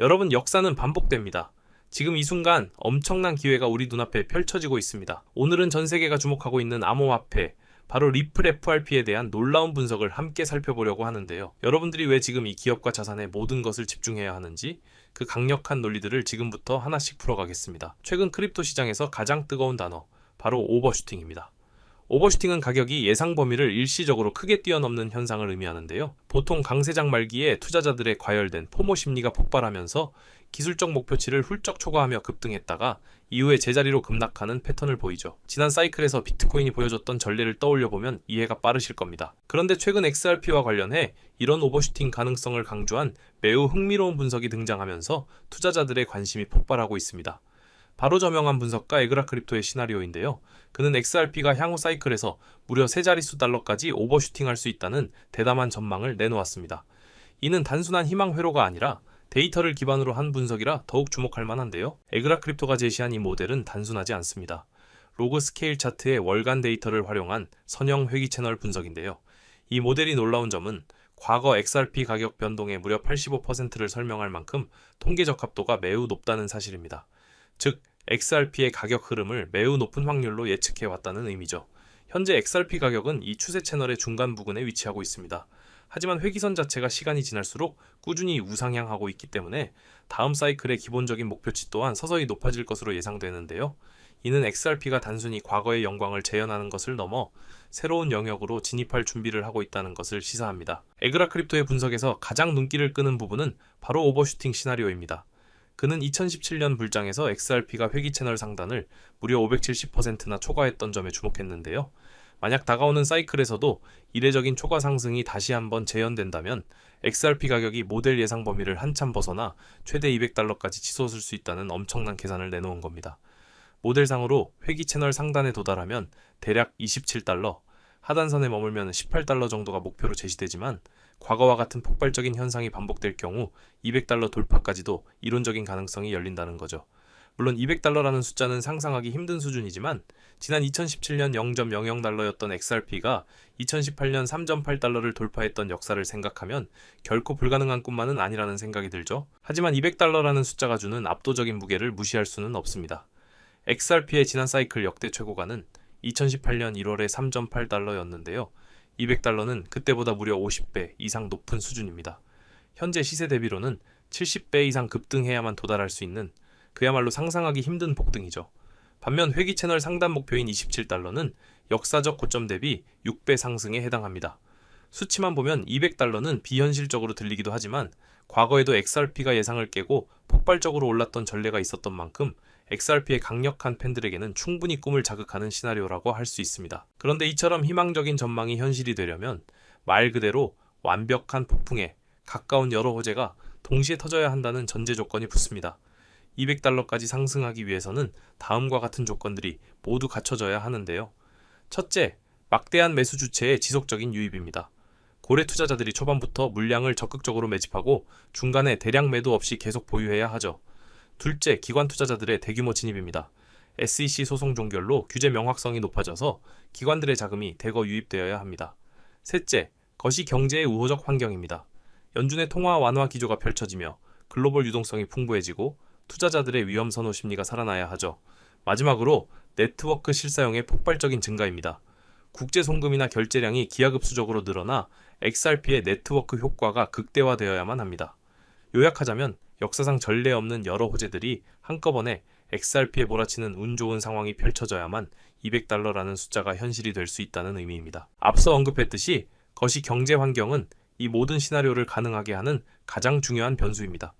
여러분, 역사는 반복됩니다. 지금 이 순간 엄청난 기회가 우리 눈앞에 펼쳐지고 있습니다. 오늘은 전 세계가 주목하고 있는 암호화폐, 바로 리플 FRP에 대한 놀라운 분석을 함께 살펴보려고 하는데요. 여러분들이 왜 지금 이 기업과 자산에 모든 것을 집중해야 하는지, 그 강력한 논리들을 지금부터 하나씩 풀어가겠습니다. 최근 크립토 시장에서 가장 뜨거운 단어, 바로 오버슈팅입니다. 오버슈팅은 가격이 예상 범위를 일시적으로 크게 뛰어넘는 현상을 의미하는데요. 보통 강세장 말기에 투자자들의 과열된 포모 심리가 폭발하면서 기술적 목표치를 훌쩍 초과하며 급등했다가 이후에 제자리로 급락하는 패턴을 보이죠. 지난 사이클에서 비트코인이 보여줬던 전례를 떠올려보면 이해가 빠르실 겁니다. 그런데 최근 XRP와 관련해 이런 오버슈팅 가능성을 강조한 매우 흥미로운 분석이 등장하면서 투자자들의 관심이 폭발하고 있습니다. 바로 저명한 분석가 에그라 크립토의 시나리오인데요. 그는 XRP가 향후 사이클에서 무려 3자릿수 달러까지 오버슈팅할 수 있다는 대담한 전망을 내놓았습니다. 이는 단순한 희망 회로가 아니라 데이터를 기반으로 한 분석이라 더욱 주목할 만한데요. 에그라 크립토가 제시한 이 모델은 단순하지 않습니다. 로그 스케일 차트의 월간 데이터를 활용한 선형 회귀 채널 분석인데요. 이 모델이 놀라운 점은 과거 XRP 가격 변동의 무려 85%를 설명할 만큼 통계 적합도가 매우 높다는 사실입니다. 즉, XRP의 가격 흐름을 매우 높은 확률로 예측해 왔다는 의미죠. 현재 XRP 가격은 이 추세 채널의 중간 부근에 위치하고 있습니다. 하지만 회귀선 자체가 시간이 지날수록 꾸준히 우상향하고 있기 때문에 다음 사이클의 기본적인 목표치 또한 서서히 높아질 것으로 예상되는데요. 이는 XRP가 단순히 과거의 영광을 재현하는 것을 넘어 새로운 영역으로 진입할 준비를 하고 있다는 것을 시사합니다. 에그라 크립토의 분석에서 가장 눈길을 끄는 부분은 바로 오버슈팅 시나리오입니다. 그는 2017년 불장에서 XRP가 회귀 채널 상단을 무려 570%나 초과했던 점에 주목했는데요. 만약 다가오는 사이클에서도 이례적인 초과 상승이 다시 한번 재현된다면 XRP 가격이 모델 예상 범위를 한참 벗어나 최대 $200까지 치솟을 수 있다는 엄청난 계산을 내놓은 겁니다. 모델상으로 회귀 채널 상단에 도달하면 대략 $27, 하단선에 머물면 $18 정도가 목표로 제시되지만 과거와 같은 폭발적인 현상이 반복될 경우 $200 돌파까지도 이론적인 가능성이 열린다는 거죠. 물론 $200라는 숫자는 상상하기 힘든 수준이지만 지난 2017년 0.00달러였던 XRP가 2018년 3.8달러를 돌파했던 역사를 생각하면 결코 불가능한 꿈만은 아니라는 생각이 들죠. 하지만 $200라는 숫자가 주는 압도적인 무게를 무시할 수는 없습니다. XRP의 지난 사이클 역대 최고가는 2018년 1월에 3.8달러였는데요. $200는 그때보다 무려 50배 이상 높은 수준입니다. 현재 시세 대비로는 70배 이상 급등해야만 도달할 수 있는 그야말로 상상하기 힘든 폭등이죠. 반면 회귀 채널 상단 목표인 $27는 역사적 고점 대비 6배 상승에 해당합니다. 수치만 보면 $200는 비현실적으로 들리기도 하지만 과거에도 XRP가 예상을 깨고 폭발적으로 올랐던 전례가 있었던 만큼 XRP의 강력한 팬들에게는 충분히 꿈을 자극하는 시나리오라고 할 수 있습니다. 그런데 이처럼 희망적인 전망이 현실이 되려면 말 그대로 완벽한 폭풍에 가까운 여러 호재가 동시에 터져야 한다는 전제 조건이 붙습니다. $200까지 상승하기 위해서는 다음과 같은 조건들이 모두 갖춰져야 하는데요. 첫째, 막대한 매수 주체의 지속적인 유입입니다. 고래 투자자들이 초반부터 물량을 적극적으로 매집하고 중간에 대량 매도 없이 계속 보유해야 하죠. 둘째, 기관 투자자들의 대규모 진입입니다. SEC 소송 종결로 규제 명확성이 높아져서 기관들의 자금이 대거 유입되어야 합니다. 셋째, 거시 경제의 우호적 환경입니다. 연준의 통화 완화 기조가 펼쳐지며 글로벌 유동성이 풍부해지고 투자자들의 위험 선호 심리가 살아나야 하죠. 마지막으로 네트워크 실사용의 폭발적인 증가입니다. 국제 송금이나 결제량이 기하급수적으로 늘어나 XRP의 네트워크 효과가 극대화되어야만 합니다. 요약하자면 역사상 전례 없는 여러 호재들이 한꺼번에 XRP에 몰아치는 운 좋은 상황이 펼쳐져야만 $200라는 숫자가 현실이 될 수 있다는 의미입니다. 앞서 언급했듯이 거시 경제 환경은 이 모든 시나리오를 가능하게 하는 가장 중요한 변수입니다.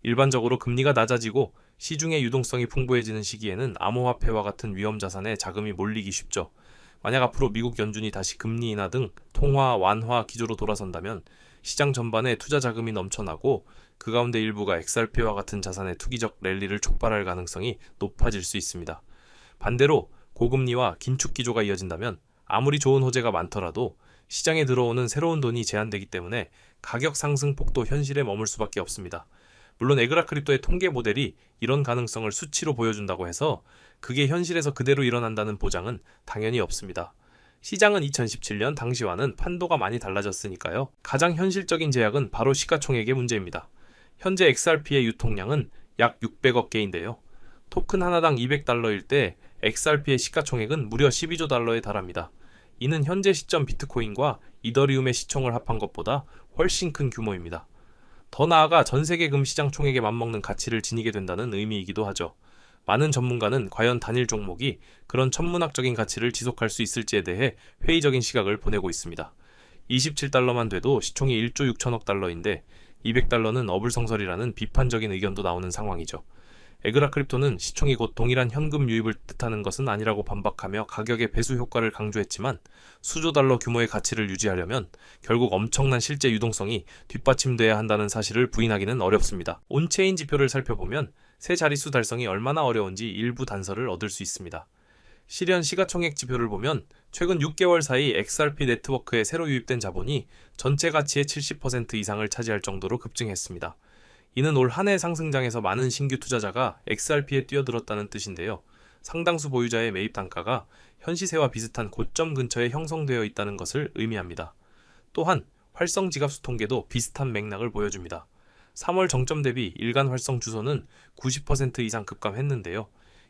일반적으로 금리가 낮아지고 시중의 유동성이 풍부해지는 시기에는 암호화폐와 같은 위험 자산에 자금이 몰리기 쉽죠. 만약 앞으로 미국 연준이 다시 금리 인하 등 통화 완화 기조로 돌아선다면 시장 전반에 투자 자금이 넘쳐나고 그 가운데 일부가 XRP와 같은 자산의 투기적 랠리를 촉발할 가능성이 높아질 수 있습니다. 반대로 고금리와 긴축 기조가 이어진다면 아무리 좋은 호재가 많더라도 시장에 들어오는 새로운 돈이 제한되기 때문에 가격 상승 폭도 현실에 머물 수밖에 없습니다. 물론 에그라 크립토의 통계 모델이 이런 가능성을 수치로 보여준다고 해서 그게 현실에서 그대로 일어난다는 보장은 당연히 없습니다. 시장은 2017년 당시와는 판도가 많이 달라졌으니까요. 가장 현실적인 제약은 바로 시가총액의 문제입니다. 현재 XRP의 유통량은 약 600억 개인데요. 토큰 하나당 200달러일 때 XRP의 시가총액은 무려 12조 달러에 달합니다. 이는 현재 시점 비트코인과 이더리움의 시총을 합한 것보다 훨씬 큰 규모입니다. 더 나아가 전 세계 금시장 총액에 맞먹는 가치를 지니게 된다는 의미이기도 하죠. 많은 전문가는 과연 단일 종목이 그런 천문학적인 가치를 지속할 수 있을지에 대해 회의적인 시각을 보내고 있습니다. 27달러만 돼도 시총이 1조 6천억 달러인데 200달러는 어불성설이라는 비판적인 의견도 나오는 상황이죠. 에그라 크립토는 시총이 곧 동일한 현금 유입을 뜻하는 것은 아니라고 반박하며 가격의 배수 효과를 강조했지만 수조 달러 규모의 가치를 유지하려면 결국 엄청난 실제 유동성이 뒷받침돼야 한다는 사실을 부인하기는 어렵습니다. 온체인 지표를 살펴보면 세 자릿수 달성이 얼마나 어려운지 일부 단서를 얻을 수 있습니다. 실현 시가총액 지표를 보면 최근 6개월 사이 XRP 네트워크에 새로 유입된 자본이 전체 가치의 70% 이상을 차지할 정도로 급증했습니다. 이는 올 한 해 상승장에서 많은 신규 투자자가 XRP에 뛰어들었다는 뜻인데요. 상당수 보유자의 매입 단가가 현 시세와 비슷한 고점 근처에 형성되어 있다는 것을 의미합니다. 또한 활성 지갑수 통계도 비슷한 맥락을 보여줍니다. 3월 정점 대비 일간 활성 주소는 90% 이상 급감했는데요.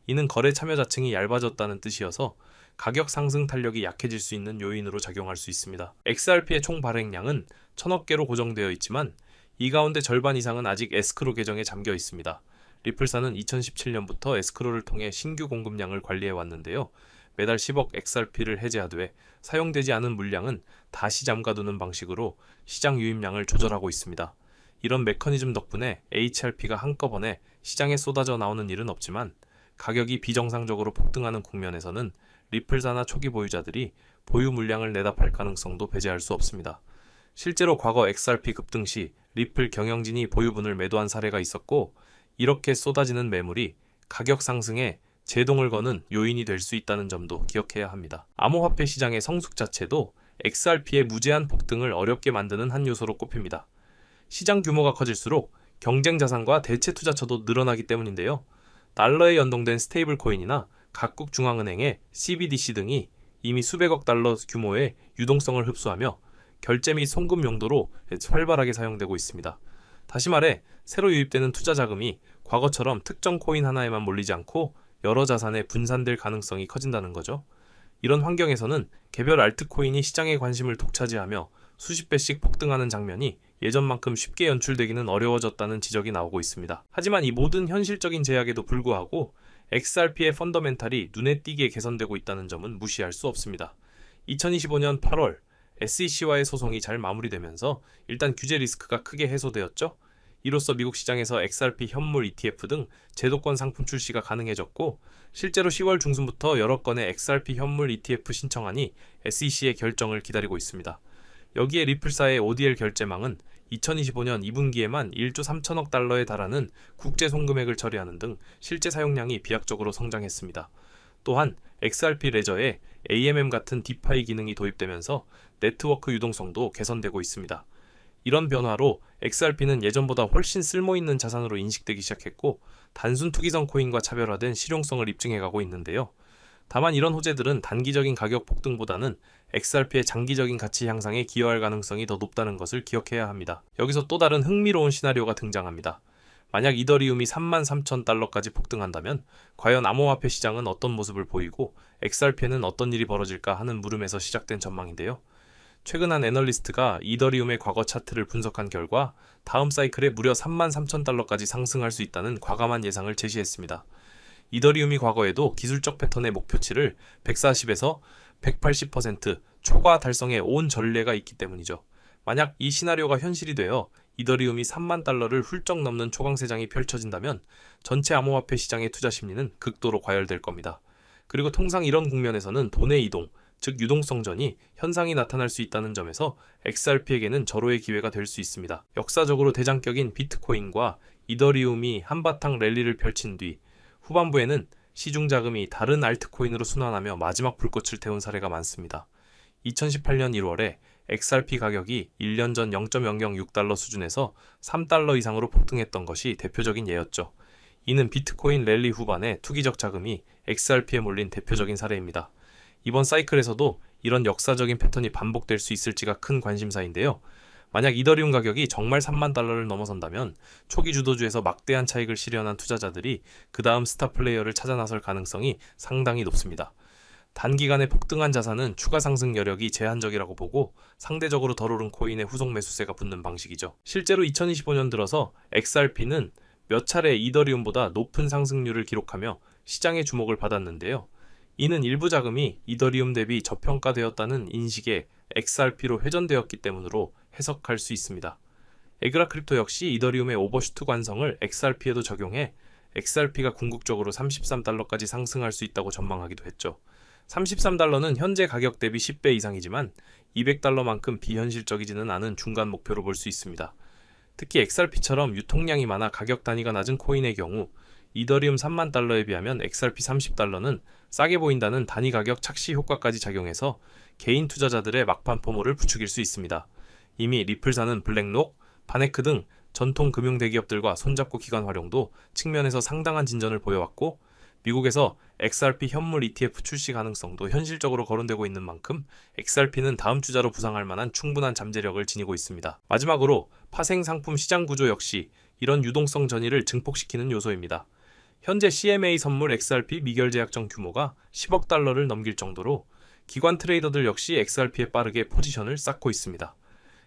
이는 거래 참여자층이 얇아졌다는 뜻이어서 가격 상승 탄력이 약해질 수 있는 요인으로 작용할 수 있습니다. XRP의 총 발행량은 1000억 개로 고정되어 있지만 이 가운데 절반 이상은 아직 에스크로 계정에 잠겨 있습니다. 리플사는 2017년부터 에스크로를 통해 신규 공급량을 관리해 왔는데요. 매달 10억 XRP를 해제하되 사용되지 않은 물량은 다시 잠가두는 방식으로 시장 유입량을 조절하고 있습니다. 이런 메커니즘 덕분에 HRP가 한꺼번에 시장에 쏟아져 나오는 일은 없지만 가격이 비정상적으로 폭등하는 국면에서는 리플사나 초기 보유자들이 보유 물량을 내다 팔 가능성도 배제할 수 없습니다. 실제로 과거 XRP 급등 시 리플 경영진이 보유분을 매도한 사례가 있었고 이렇게 쏟아지는 매물이 가격 상승에 제동을 거는 요인이 될 수 있다는 점도 기억해야 합니다. 암호화폐 시장의 성숙 자체도 XRP의 무제한 폭등을 어렵게 만드는 한 요소로 꼽힙니다. 시장 규모가 커질수록 경쟁 자산과 대체 투자처도 늘어나기 때문인데요. 달러에 연동된 스테이블 코인이나 각국 중앙은행의 CBDC 등이 이미 수백억 달러 규모의 유동성을 흡수하며 결제 및 송금 용도로 활발하게 사용되고 있습니다. 다시 말해 새로 유입되는 투자 자금이 과거처럼 특정 코인 하나에만 몰리지 않고 여러 자산에 분산될 가능성이 커진다는 거죠. 이런 환경에서는 개별 알트코인이 시장의 관심을 독차지하며 수십 배씩 폭등하는 장면이 예전만큼 쉽게 연출되기는 어려워졌다는 지적이 나오고 있습니다. 하지만 이 모든 현실적인 제약에도 불구하고 XRP의 펀더멘탈이 눈에 띄게 개선되고 있다는 점은 무시할 수 없습니다. 2025년 8월 SEC와의 소송이 잘 마무리되면서 일단 규제 리스크가 크게 해소되었죠. 이로써 미국 시장에서 XRP 현물 ETF 등 제도권 상품 출시가 가능해졌고 실제로 10월 중순부터 여러 건의 XRP 현물 ETF 신청안이 SEC의 결정을 기다리고 있습니다. 여기에 리플사의 ODL 결제망은 2025년 2분기에만 1조 3천억 달러에 달하는 국제 송금액을 처리하는 등 실제 사용량이 비약적으로 성장했습니다. 또한 XRP 레저에 AMM 같은 디파이 기능이 도입되면서 네트워크 유동성도 개선되고 있습니다. 이런 변화로 XRP는 예전보다 훨씬 쓸모있는 자산으로 인식되기 시작했고 단순 투기성 코인과 차별화된 실용성을 입증해가고 있는데요. 다만 이런 호재들은 단기적인 가격 폭등보다는 XRP의 장기적인 가치 향상에 기여할 가능성이 더 높다는 것을 기억해야 합니다. 여기서 또 다른 흥미로운 시나리오가 등장합니다. 만약 이더리움이 33,000달러까지 폭등한다면 과연 암호화폐 시장은 어떤 모습을 보이고 XRP에는 어떤 일이 벌어질까 하는 물음에서 시작된 전망인데요. 최근 한 애널리스트가 이더리움의 과거 차트를 분석한 결과 다음 사이클에 무려 33,000달러까지 상승할 수 있다는 과감한 예상을 제시했습니다. 이더리움이 과거에도 기술적 패턴의 목표치를 140에서 180% 초과 달성해 온 전례가 있기 때문이죠. 만약 이 시나리오가 현실이 되어 이더리움이 3만 달러를 훌쩍 넘는 초강세장이 펼쳐진다면 전체 암호화폐 시장의 투자 심리는 극도로 과열될 겁니다. 그리고 통상 이런 국면에서는 돈의 이동, 즉 유동성전이 현상이 나타날 수 있다는 점에서 XRP에게는 절호의 기회가 될 수 있습니다. 역사적으로 대장격인 비트코인과 이더리움이 한바탕 랠리를 펼친 뒤 후반부에는 시중 자금이 다른 알트코인으로 순환하며 마지막 불꽃을 태운 사례가 많습니다. 2018년 1월에 XRP 가격이 1년 전 0.006달러 수준에서 3달러 이상으로 폭등했던 것이 대표적인 예였죠. 이는 비트코인 랠리 후반에 투기적 자금이 XRP에 몰린 대표적인 사례입니다. 이번 사이클에서도 이런 역사적인 패턴이 반복될 수 있을지가 큰 관심사인데요. 만약 이더리움 가격이 정말 3만 달러를 넘어선다면 초기 주도주에서 막대한 차익을 실현한 투자자들이 그 다음 스타 플레이어를 찾아 나설 가능성이 상당히 높습니다. 단기간에 폭등한 자산은 추가 상승 여력이 제한적이라고 보고 상대적으로 덜 오른 코인에 후속 매수세가 붙는 방식이죠. 실제로 2025년 들어서 XRP는 몇 차례 이더리움보다 높은 상승률을 기록하며 시장의 주목을 받았는데요. 이는 일부 자금이 이더리움 대비 저평가되었다는 인식에 XRP로 회전되었기 때문으로 해석할 수 있습니다. 에그라 크립토 역시 이더리움의 오버슈트 관성을 XRP에도 적용해 XRP가 궁극적으로 33달러까지 상승할 수 있다고 전망하기도 했죠. 33달러는 현재 가격 대비 10배 이상이지만 200달러만큼 비현실적이지는 않은 중간 목표로 볼 수 있습니다. 특히 XRP처럼 유통량이 많아 가격 단위가 낮은 코인의 경우 이더리움 3만 달러에 비하면 XRP 30달러는 싸게 보인다는 단위 가격 착시 효과까지 작용해서 개인 투자자들의 막판 포모를 부추길 수 있습니다. 이미 리플사는 블랙록, 바네크 등 전통 금융 대기업들과 손잡고 기관 활용도 측면에서 상당한 진전을 보여왔고 미국에서 XRP 현물 ETF 출시 가능성도 현실적으로 거론되고 있는 만큼 XRP는 다음 주자로 부상할 만한 충분한 잠재력을 지니고 있습니다. 마지막으로 파생 상품 시장 구조 역시 이런 유동성 전이를 증폭시키는 요소입니다. 현재 CMA 선물 XRP 미결제약정 규모가 10억 달러를 넘길 정도로 기관 트레이더들 역시 XRP에 빠르게 포지션을 쌓고 있습니다.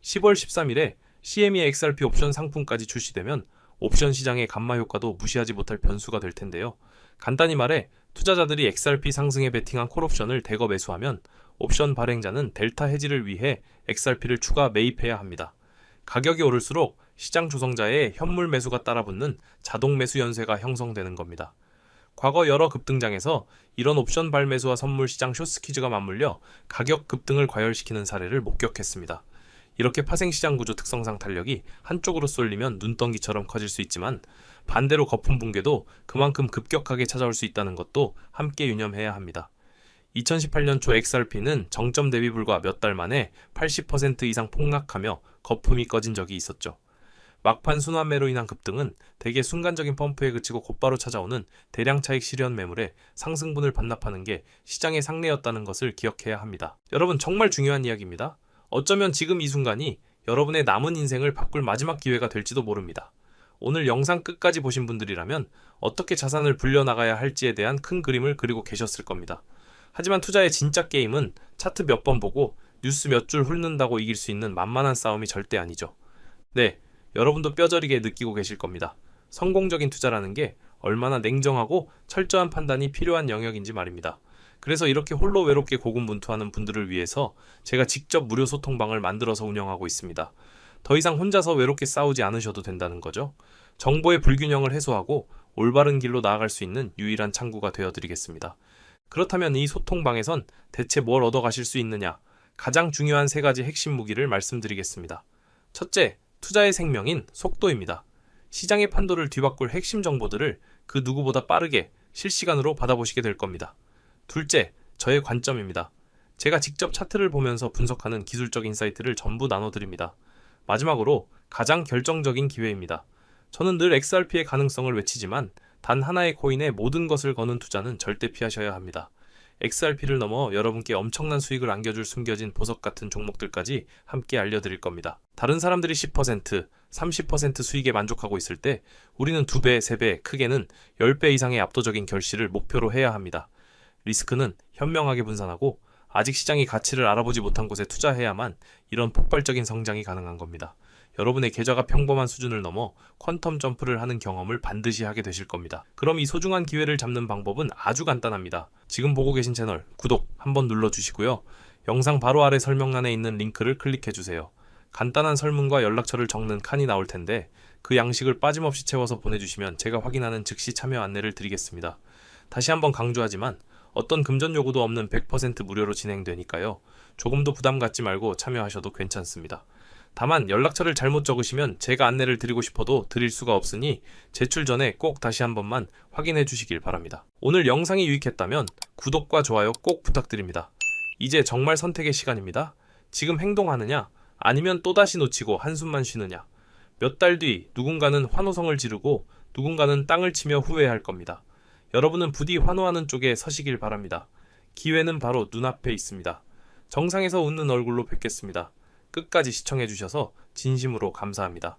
10월 13일에 CME XRP 옵션 상품까지 출시되면 옵션 시장의 감마 효과도 무시하지 못할 변수가 될 텐데요. 간단히 말해 투자자들이 XRP 상승에 베팅한 콜옵션을 대거 매수하면 옵션 발행자는 델타 해지를 위해 XRP를 추가 매입해야 합니다. 가격이 오를수록 시장 조성자의 현물 매수가 따라붙는 자동 매수 연쇄가 형성되는 겁니다. 과거 여러 급등장에서 이런 옵션 발매수와 선물 시장 숏스퀴즈가 맞물려 가격 급등을 과열시키는 사례를 목격했습니다. 이렇게 파생시장 구조 특성상 탄력이 한쪽으로 쏠리면 눈덩이처럼 커질 수 있지만 반대로 거품 붕괴도 그만큼 급격하게 찾아올 수 있다는 것도 함께 유념해야 합니다. 2018년 초 XRP는 정점 대비 불과 몇 달 만에 80% 이상 폭락하며 거품이 꺼진 적이 있었죠. 막판 순환매로 인한 급등은 대개 순간적인 펌프에 그치고 곧바로 찾아오는 대량 차익 실현 매물에 상승분을 반납하는 게 시장의 상례였다는 것을 기억해야 합니다. 여러분 정말 중요한 이야기입니다. 어쩌면 지금 이 순간이 여러분의 남은 인생을 바꿀 마지막 기회가 될지도 모릅니다. 오늘 영상 끝까지 보신 분들이라면 어떻게 자산을 불려나가야 할지에 대한 큰 그림을 그리고 계셨을 겁니다. 하지만 투자의 진짜 게임은 차트 몇 번 보고 뉴스 몇 줄 훑는다고 이길 수 있는 만만한 싸움이 절대 아니죠. 네, 여러분도 뼈저리게 느끼고 계실 겁니다. 성공적인 투자라는 게 얼마나 냉정하고 철저한 판단이 필요한 영역인지 말입니다. 그래서 이렇게 홀로 외롭게 고군분투하는 분들을 위해서 제가 직접 무료 소통방을 만들어서 운영하고 있습니다. 더 이상 혼자서 외롭게 싸우지 않으셔도 된다는 거죠. 정보의 불균형을 해소하고 올바른 길로 나아갈 수 있는 유일한 창구가 되어드리겠습니다. 그렇다면 이 소통방에선 대체 뭘 얻어가실 수 있느냐? 가장 중요한 3가지 핵심 무기를 말씀드리겠습니다. 첫째, 투자의 생명인 속도입니다. 시장의 판도를 뒤바꿀 핵심 정보들을 그 누구보다 빠르게 실시간으로 받아보시게 될 겁니다. 둘째, 저의 관점입니다. 제가 직접 차트를 보면서 분석하는 기술적 인사이트를 전부 나눠드립니다. 마지막으로 가장 결정적인 기회입니다. 저는 늘 XRP의 가능성을 외치지만 단 하나의 코인에 모든 것을 거는 투자는 절대 피하셔야 합니다. XRP를 넘어 여러분께 엄청난 수익을 안겨줄 숨겨진 보석 같은 종목들까지 함께 알려드릴 겁니다. 다른 사람들이 10%, 30% 수익에 만족하고 있을 때 우리는 2배, 3배, 크게는 10배 이상의 압도적인 결실을 목표로 해야 합니다. 리스크는 현명하게 분산하고 아직 시장이 가치를 알아보지 못한 곳에 투자해야만 이런 폭발적인 성장이 가능한 겁니다. 여러분의 계좌가 평범한 수준을 넘어 퀀텀 점프를 하는 경험을 반드시 하게 되실 겁니다. 그럼 이 소중한 기회를 잡는 방법은 아주 간단합니다. 지금 보고 계신 채널 구독 한번 눌러주시고요. 영상 바로 아래 설명란에 있는 링크를 클릭해주세요. 간단한 설문과 연락처를 적는 칸이 나올 텐데 그 양식을 빠짐없이 채워서 보내주시면 제가 확인하는 즉시 참여 안내를 드리겠습니다. 다시 한번 강조하지만 어떤 금전 요구도 없는 100% 무료로 진행되니까요. 조금도 부담 갖지 말고 참여하셔도 괜찮습니다. 다만 연락처를 잘못 적으시면 제가 안내를 드리고 싶어도 드릴 수가 없으니 제출 전에 꼭 다시 한 번만 확인해 주시길 바랍니다. 오늘 영상이 유익했다면 구독과 좋아요 꼭 부탁드립니다. 이제 정말 선택의 시간입니다. 지금 행동하느냐 아니면 또다시 놓치고 한숨만 쉬느냐. 몇 달 뒤 누군가는 환호성을 지르고 누군가는 땅을 치며 후회할 겁니다. 여러분은 부디 환호하는 쪽에 서시길 바랍니다. 기회는 바로 눈앞에 있습니다. 정상에서 웃는 얼굴로 뵙겠습니다. 끝까지 시청해주셔서 진심으로 감사합니다.